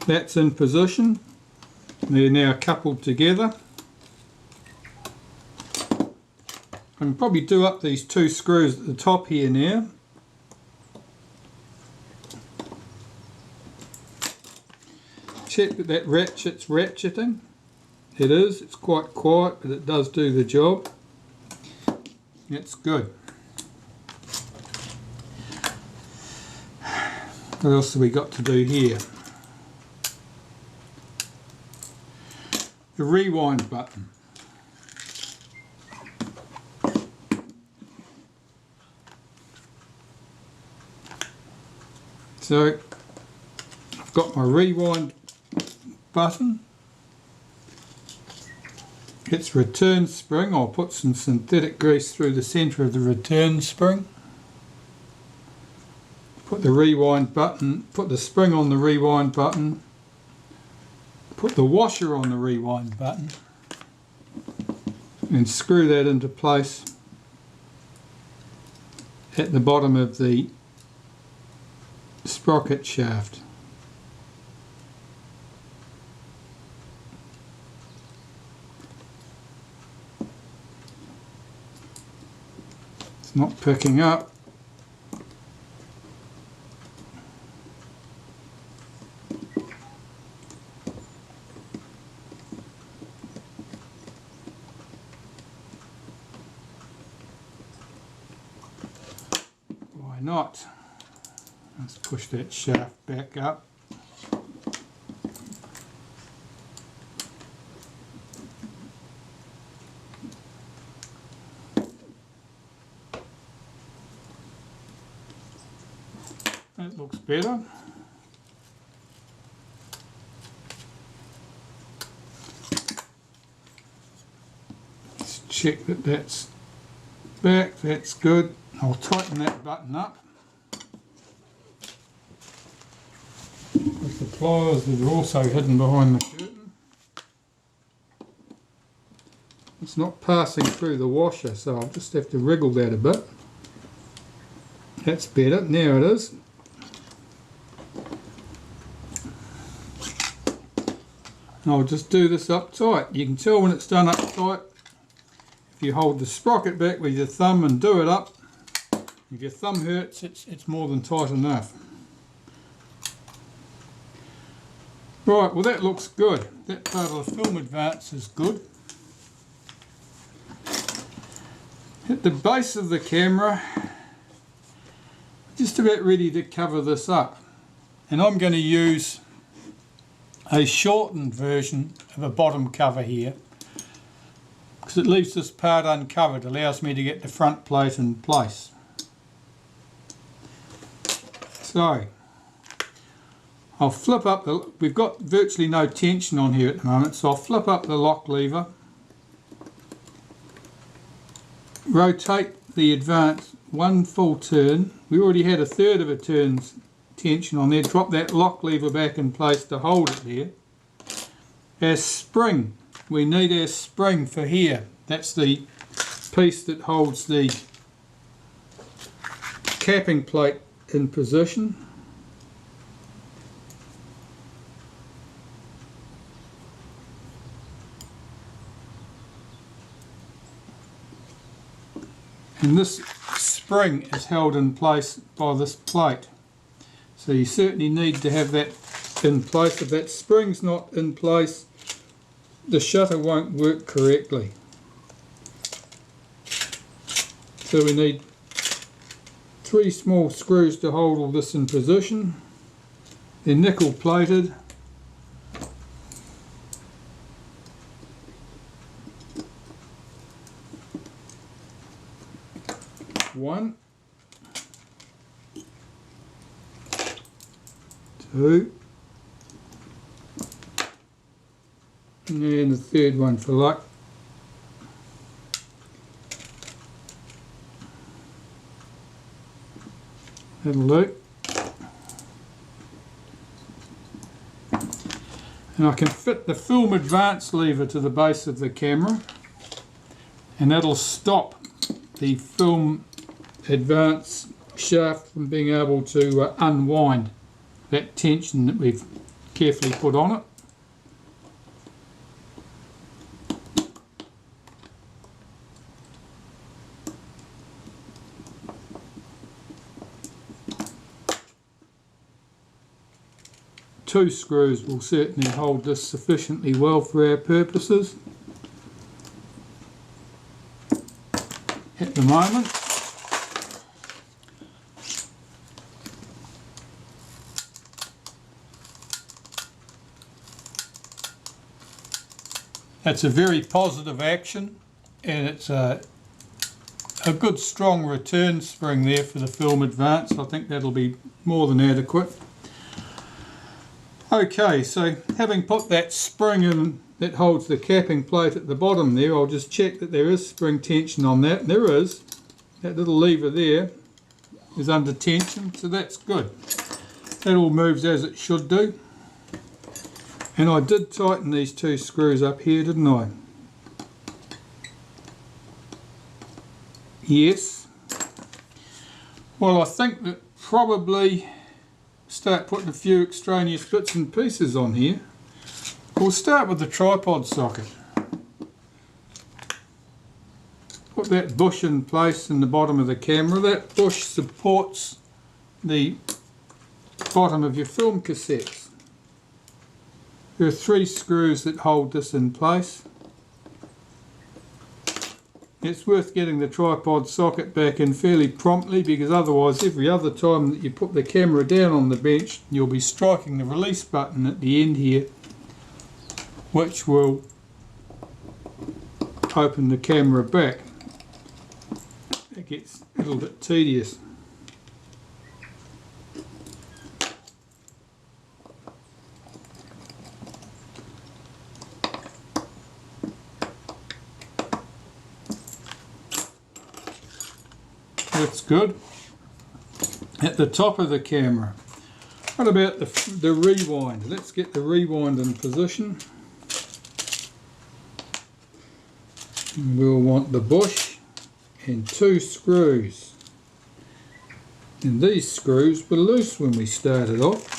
That's in position. They're now coupled together. I can probably do up these two screws at the top here now. Check that that ratchet's ratcheting. It is, it's quite quiet, but it does do the job. That's good. What else have we got to do here? The rewind button. So I've got my rewind button. It's return spring. I'll put some synthetic grease through the centre of the return spring. Put the rewind button, put the spring on the rewind button, put the washer on the rewind button and screw that into place at the bottom of the sprocket shaft. It's not picking up. Why not? Let's push that shaft back up. That looks better. Let's check that that's back, that's good. I'll tighten that button up. With the pliers that are also hidden behind the curtain. It's not passing through the washer, so I'll just have to wriggle that a bit. That's better, now it is. And I'll just do this up tight. You can tell when it's done up tight if you hold the sprocket back with your thumb and do it up. If your thumb hurts, it's more than tight enough. Right, well that looks good. That part of the film advance is good. At the base of the camera, just about ready to cover this up. And I'm going to use a shortened version of a bottom cover here because it leaves this part uncovered, allows me to get the front plate in place. So I'll flip up the, we've got virtually no tension on here at the moment, so I'll flip up the lock lever, rotate the advance one full turn. We already had a third of a turn's tension on there. Drop that lock lever back in place to hold it there. Our spring, we need our spring for here. That's the piece that holds the capping plate in position. And this spring is held in place by this plate. So you certainly need to have that in place. If that spring's not in place, the shutter won't work correctly. So we need 3 small screws to hold all this in position. They're nickel plated. One, 2, and the third one for luck. That'll do. And I can fit the film advance lever to the base of the camera, and that'll stop the film advance shaft from being able to unwind that tension that we've carefully put on it. Two screws will certainly hold this sufficiently well for our purposes at the moment. That's a very positive action, and it's a good strong return spring there for the film advance. I think that'll be more than adequate. Okay, so having put that spring in that holds the capping plate at the bottom there, I'll just check that there is spring tension on that. And there is. That little lever there is under tension, so that's good. That all moves as it should do. And I did tighten these two screws up here, didn't I? Yes. Well, I think that probably start putting a few extraneous bits and pieces on here. We'll start with the tripod socket. Put that bush in place in the bottom of the camera. That bush supports the bottom of your film cassettes. There are 3 screws that hold this in place. It's worth getting the tripod socket back in fairly promptly, because otherwise every other time that you put the camera down on the bench you'll be striking the release button at the end here, which will open the camera back. It gets a little bit tedious. That's good. At the top of the camera, what about the rewind? Let's get the rewind in position. And we'll want the bush and 2 screws. And these screws were loose when we started off.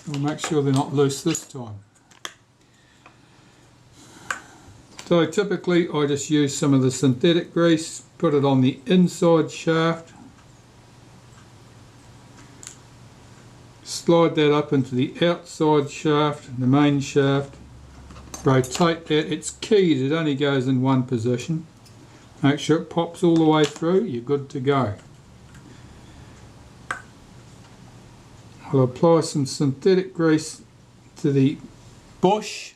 We'll make sure they're not loose this time. So typically I just use some of the synthetic grease, put it on the inside shaft, slide that up into the outside shaft, the main shaft, rotate that. It's keyed, it only goes in one position. Make sure it pops all the way through, you're good to go. I'll apply some synthetic grease to the bush.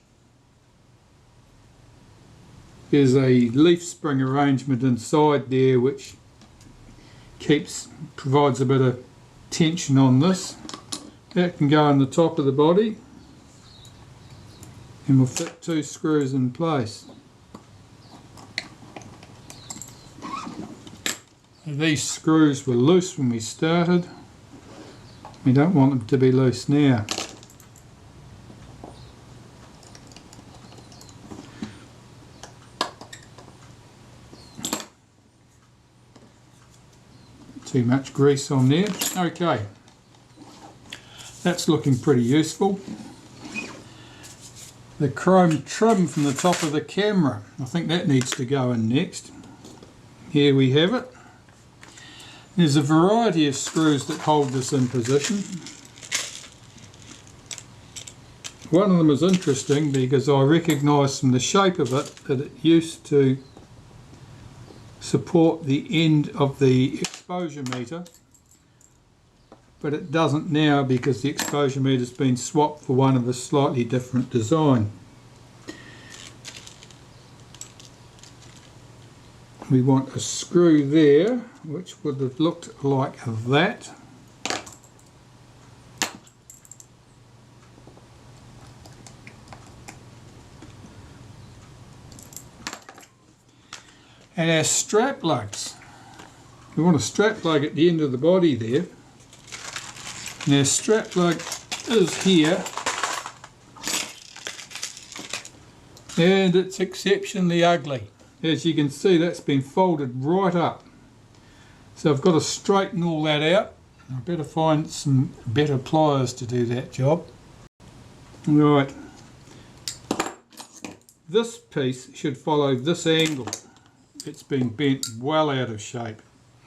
There's a leaf spring arrangement inside there which provides a bit of tension on this. That can go on the top of the body, and we'll fit 2 screws in place. These screws were loose when we started. We don't want them to be loose now. Too much grease on there. Okay, that's looking pretty useful. The chrome trim from the top of the camera, I think that needs to go in next. Here we have it. There's a variety of screws that hold this in position. One of them is interesting because I recognise from the shape of it that it used to support the end of the exposure meter, but it doesn't now because the exposure meter has been swapped for one of a slightly different design. We want a screw there which would have looked like that. And our strap lugs. We want a strap lug at the end of the body there. And our strap lug is here. And it's exceptionally ugly. As you can see, that's been folded right up. So I've got to straighten all that out. I better find some better pliers to do that job. Right, this piece should follow this angle. It's been bent well out of shape.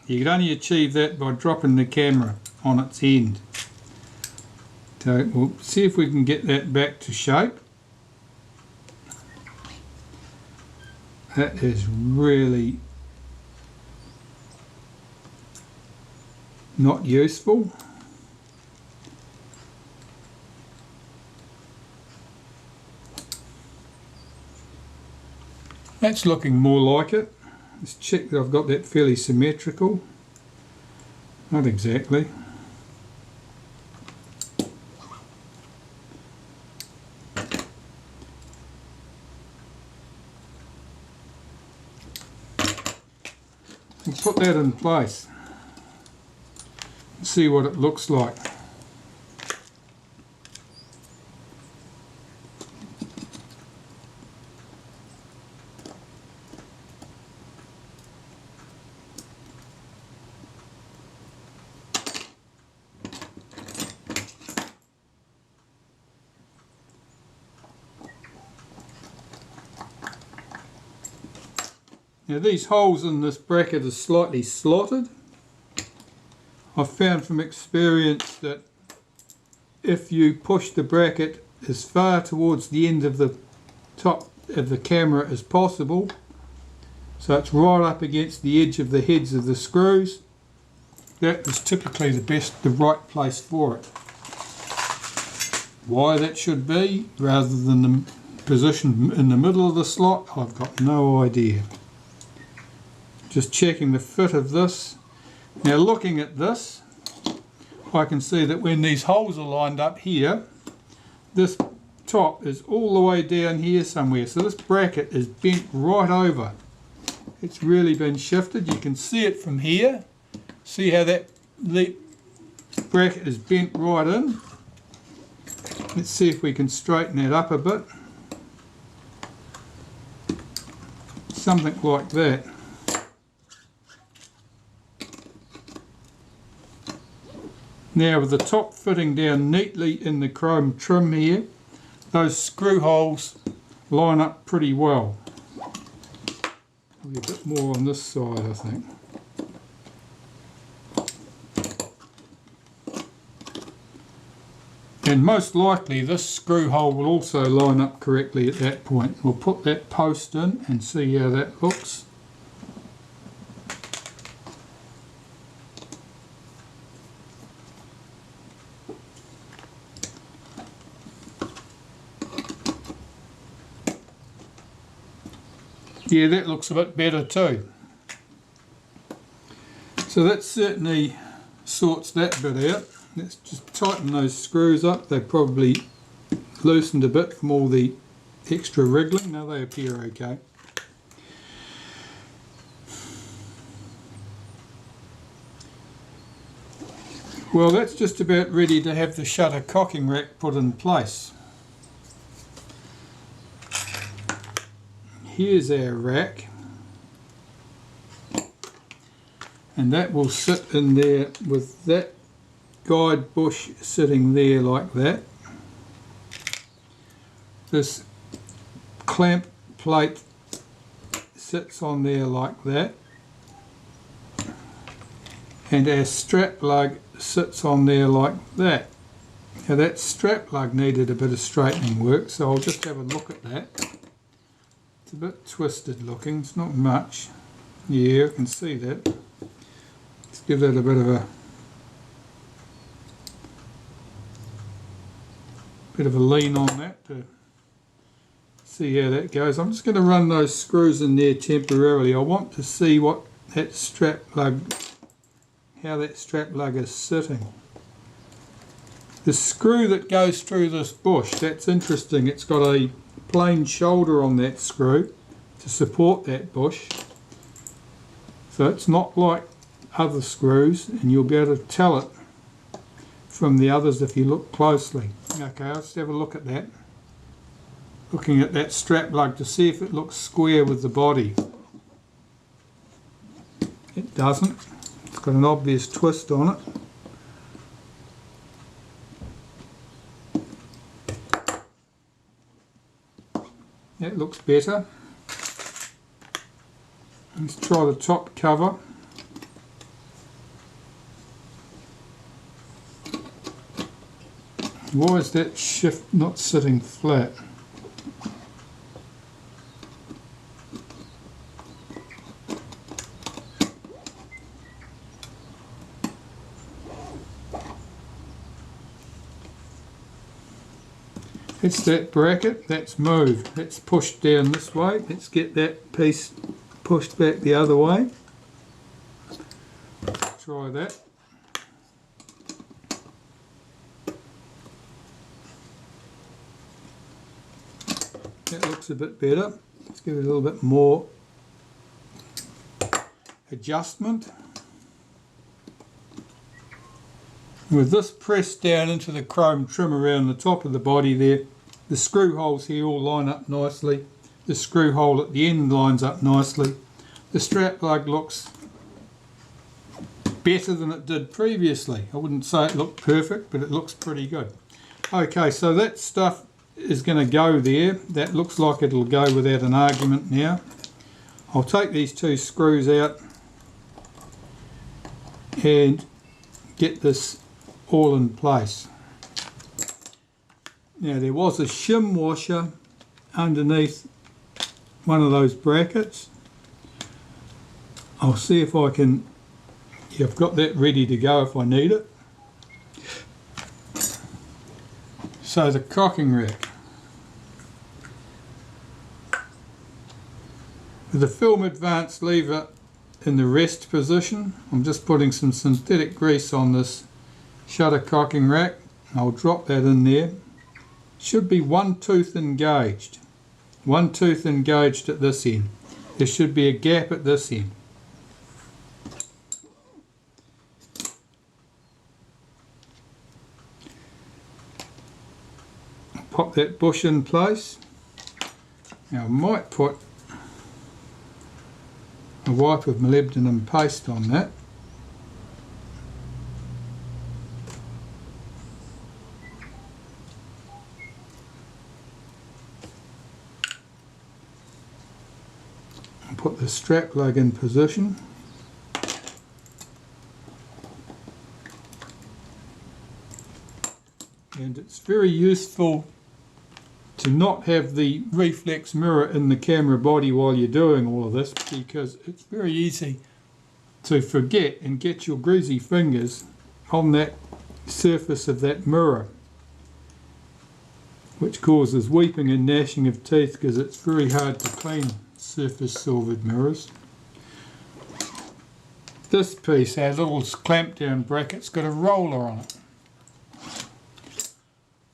You can only achieve that by dropping the camera on its end. So we'll see if we can get that back to shape. That is really not useful. That's looking more like it. Let's check that I've got that fairly symmetrical. Not exactly. Let's put that in place. See what it looks like. Now these holes in this bracket are slightly slotted. I've found from experience that if you push the bracket as far towards the end of the top of the camera as possible, so it's right up against the edge of the heads of the screws, that is typically the right place for it. Why that should be, rather than the position in the middle of the slot, I've got no idea. Just checking the fit of this. Now looking at this, I can see that when these holes are lined up here, this top is all the way down here somewhere. So this bracket is bent right over. It's really been shifted. You can see it from here. See how that bracket is bent right in. Let's see if we can straighten that up a bit. Something like that. Now with the top fitting down neatly in the chrome trim here, those screw holes line up pretty well. Probably a bit more on this side, I think. And most likely this screw hole will also line up correctly at that point. We'll put that post in and see how that looks. Yeah, that looks a bit better too. So that certainly sorts that bit out. Let's just tighten those screws up. They probably loosened a bit from all the extra wriggling. Now they appear okay. Well, that's just about ready to have the shutter cocking rack put in place. Here's our rack, and that will sit in there with that guide bush sitting there like that. This clamp plate sits on there like that, and our strap lug sits on there like that. Now that strap lug needed a bit of straightening work, so I'll just have a look at that. It's a bit twisted looking, it's not much. Yeah, I can see that. Let's give that a bit of a lean on that to see how that goes. I'm just going to run those screws in there temporarily. I want to see what that strap lug, how that strap lug is sitting. The screw that goes through this bush, that's interesting. It's got a plain shoulder on that screw to support that bush, so it's not like other screws, and you'll be able to tell it from the others if you look closely. Okay, let's have a look at that. Looking at that strap lug to see if it looks square with the body. It doesn't. It's got an obvious twist on it. That looks better. Let's try the top cover. Why is that shift not sitting flat? It's that bracket that's moved. That's pushed down this way. Let's get that piece pushed back the other way. Try that. That looks a bit better. Let's give it a little bit more adjustment. With this pressed down into the chrome trim around the top of the body there, the screw holes here all line up nicely. The screw hole at the end lines up nicely. The strap lug looks better than it did previously. I wouldn't say it looked perfect, but it looks pretty good. Okay, so that stuff is going to go there. That looks like it'll go without an argument now. I'll take these two screws out and get this all in place. Now there was a shim washer underneath one of those brackets. I'll see if I can, yeah, I've got that ready to go if I need it. So the cocking rack. With the film advance lever in the rest position, I'm just putting some synthetic grease on this shutter cocking rack. I'll drop that in there. Should be one tooth engaged. One tooth engaged at this end. There should be a gap at this end. Pop that bush in place. Now I might put a wipe of molybdenum paste on that. And put the strap lug in position. And it's very useful to not have the reflex mirror in the camera body while you're doing all of this, because it's very easy to forget and get your greasy fingers on that surface of that mirror, which causes weeping and gnashing of teeth because it's very hard to clean surface silvered mirrors. This piece, our little clamp down bracket's got a roller on it.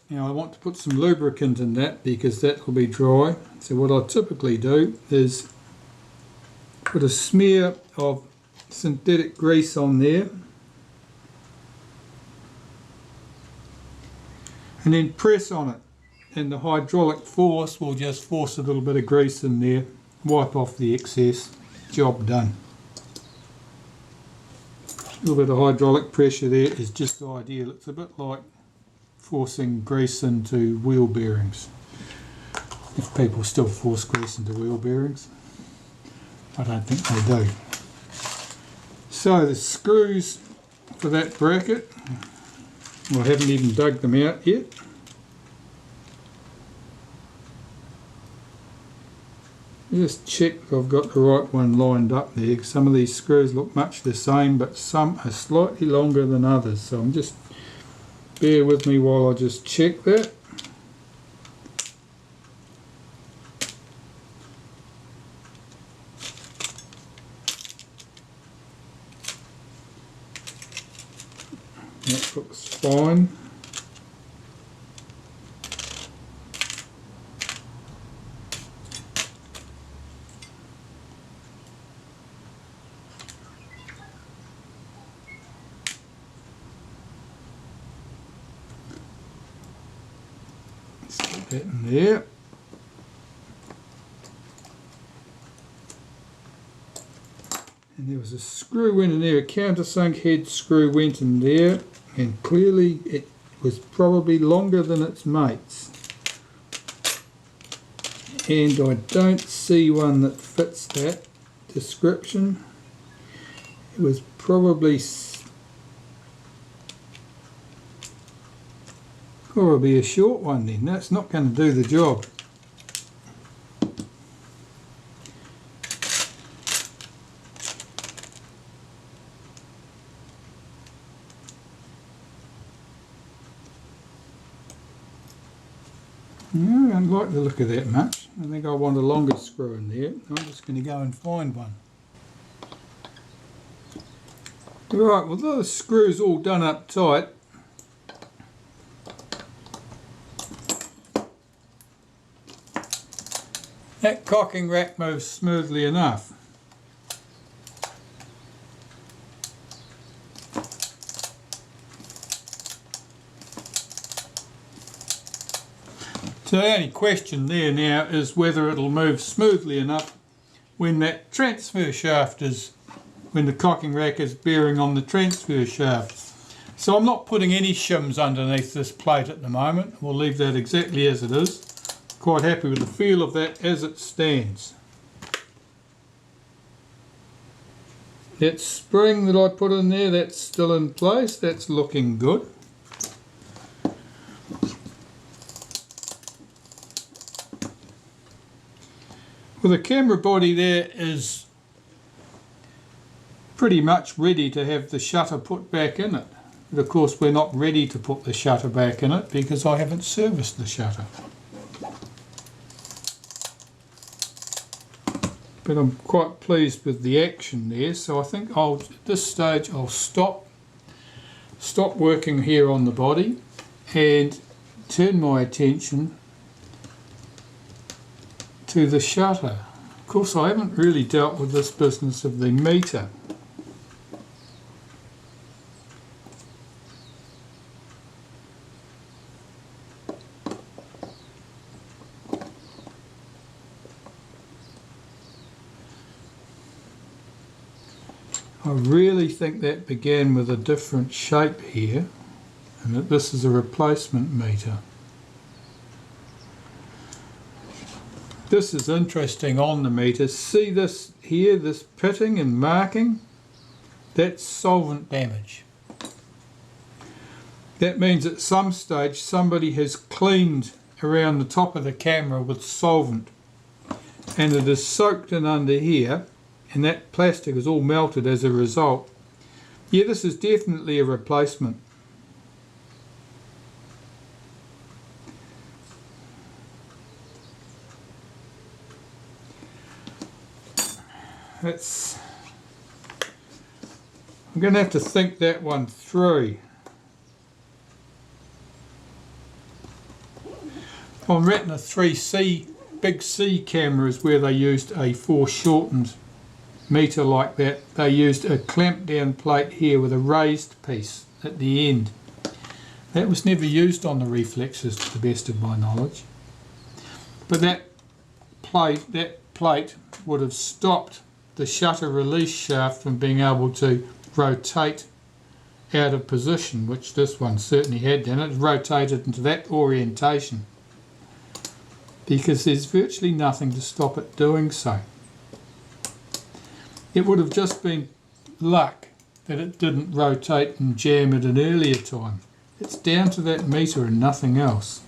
Now I want to put some lubricant in that because that will be dry. So what I typically do is put a smear of synthetic grease on there and then press on it, and the hydraulic force will just force a little bit of grease in there, wipe off the excess, job done. A little bit of hydraulic pressure there is just ideal. It's a bit like forcing grease into wheel bearings, if people still force grease into wheel bearings. I don't think they do. So the screws for that bracket, well, I haven't even dug them out yet. Just check if I've got the right one lined up there. Some of these screws look much the same, but some are slightly longer than others, so I'm just bear with me while I just check that. That looks fine. That in there. And there was a screw in there, a countersunk head screw went in there, and clearly it was probably longer than its mates. and I don't see one that fits that description. It was probably a short one then. That's not going to do the job. No, I don't like the look of that much. I think I want a longer screw in there. I'm just going to go and find one. Right, well the screw's all done up tight. That cocking rack moves smoothly enough. So the only question there now is whether it'll move smoothly enough when that transfer shaft is, when the cocking rack is bearing on the transfer shaft. So I'm not putting any shims underneath this plate at the moment. We'll leave that exactly as it is. Quite happy with the feel of that as it stands. That spring that I put in there, that's still in place. That's looking good. Well, the camera body there is pretty much ready to have the shutter put back in it. But of course we're not ready to put the shutter back in it because I haven't serviced the shutter. But I'm quite pleased with the action there, so I think at this stage I'll stop working here on the body and turn my attention to the shutter. Of course I haven't really dealt with this business of the meter. I really think that began with a different shape here, and that this is a replacement meter. This is interesting on the meter. See this here, this pitting and marking? That's solvent damage. That means at some stage somebody has cleaned around the top of the camera with solvent, and it is soaked in under here, and that plastic is all melted as a result. Yeah, this is definitely a replacement. I'm going to have to think that one through. On Retina 3C, big C cameras where they used a foreshortened meter like that, they used a clamp down plate here with a raised piece at the end. That was never used on the reflexes to the best of my knowledge. But that plate would have stopped the shutter release shaft from being able to rotate out of position, which this one certainly had done. It rotated into that orientation because there's virtually nothing to stop it doing so. It would have just been luck that it didn't rotate and jam at an earlier time. It's down to that meter and nothing else.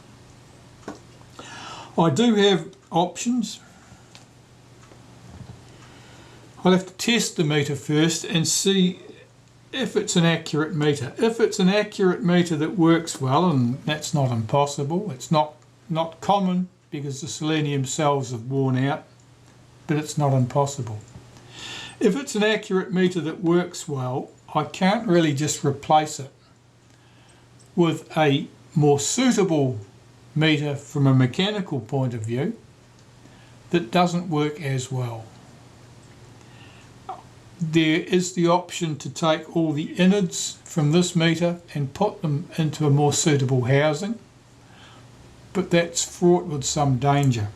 I do have options. I'll have to test the meter first and see if it's an accurate meter. If it's an accurate meter that works well, and that's not impossible, it's not common because the selenium cells have worn out, but it's not impossible. If it's an accurate meter that works well, I can't really just replace it with a more suitable meter from a mechanical point of view that doesn't work as well. There is the option to take all the innards from this meter and put them into a more suitable housing, but that's fraught with some danger.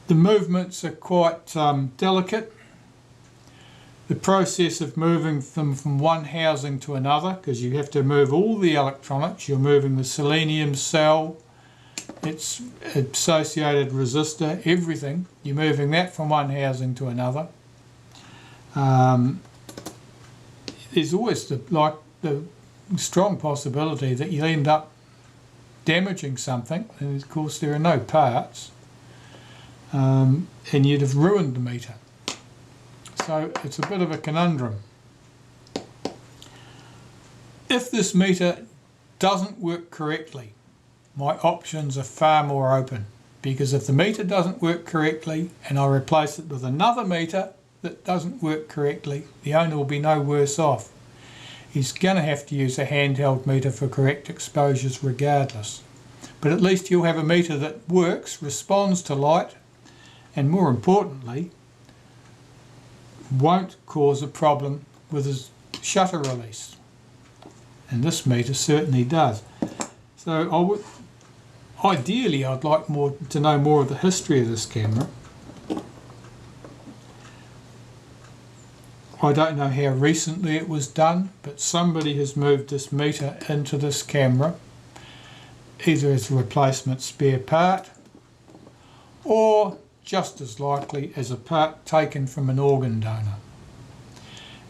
The movements are quite delicate. The process of moving them from one housing to another, because you have to move all the electronics, you're moving the selenium cell, its associated resistor, everything. You're moving that from one housing to another. There's always the strong possibility that you'll end up damaging something, and of course there are no parts, and you'd have ruined the meter. So it's a bit of a conundrum. If this meter doesn't work correctly, my options are far more open, because if the meter doesn't work correctly and I replace it with another meter that doesn't work correctly, the owner will be no worse off. He's going to have to use a handheld meter for correct exposures regardless. But at least you'll have a meter that works, responds to light, and more importantly, won't cause a problem with his shutter release. And this meter certainly does. So ideally I'd like to know more of the history of this camera. I don't know how recently it was done, but somebody has moved this meter into this camera, either as a replacement spare part, or just as likely as a part taken from an organ donor.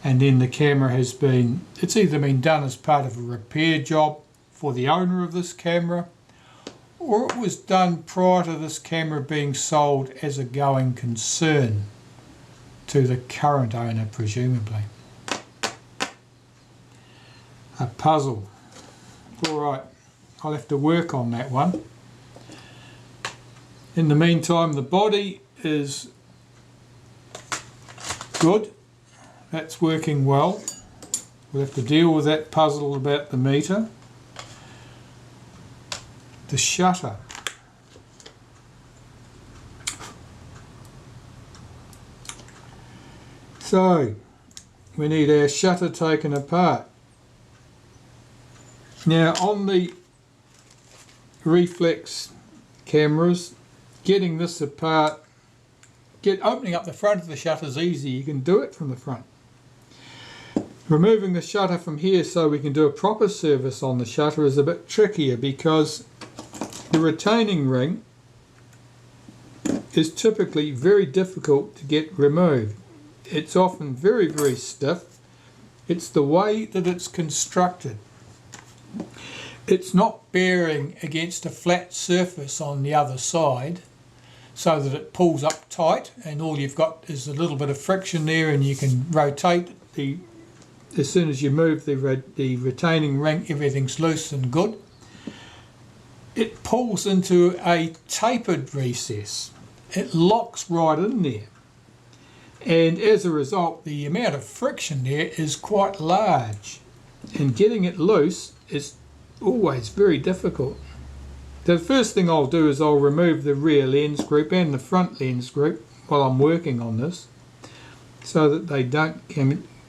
And then the camera it's either been done as part of a repair job for the owner of this camera, or it was done prior to this camera being sold as a going concern to the current owner, presumably. A puzzle. Alright, I'll have to work on that one. In the meantime, the body is good. That's working well. We'll have to deal with that puzzle about the meter. The shutter. So, we need our shutter taken apart. Now, on the reflex cameras, getting this apart, opening up the front of the shutter is easy. You can do it from the front. Removing the shutter from here so we can do a proper service on the shutter is a bit trickier, because the retaining ring is typically very difficult to get removed. It's often very, very stiff. It's the way that it's constructed. It's not bearing against a flat surface on the other side so that it pulls up tight, and all you've got is a little bit of friction there, and you can rotate as soon as you move the retaining ring, everything's loose and good. It pulls into a tapered recess. It locks right in there. And as a result, the amount of friction there is quite large, and getting it loose is always very difficult. The first thing I'll do is I'll remove the rear lens group and the front lens group while I'm working on this, so that they don't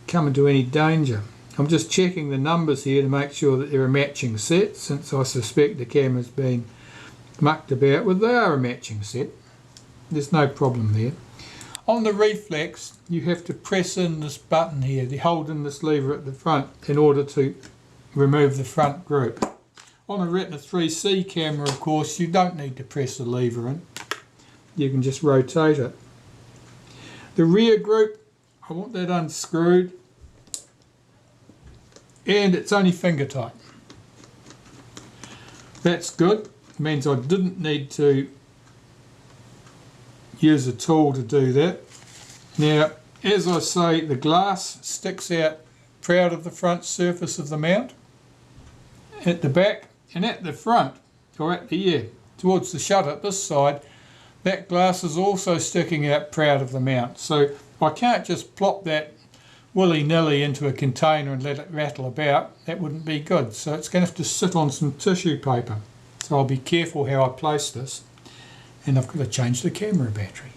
come into any danger. I'm just checking the numbers here to make sure that they're a matching set, since I suspect the camera's been mucked about with. They are a matching set. There's no problem there. On the reflex, you have to press in this button here, to hold in this lever at the front in order to remove the front group. On a Retina 3C camera, of course, you don't need to press the lever in. You can just rotate it. The rear group, I want that unscrewed, and it's only finger tight. That's good. It means I didn't need to use a tool to do that. Now, as I say, the glass sticks out proud of the front surface of the mount. At the back and at the front, or at the ear, towards the shutter this side, that glass is also sticking out proud of the mount. So I can't just plop that willy-nilly into a container and let it rattle about. That wouldn't be good. So it's going to have to sit on some tissue paper. So I'll be careful how I place this. And I've got to change the camera battery.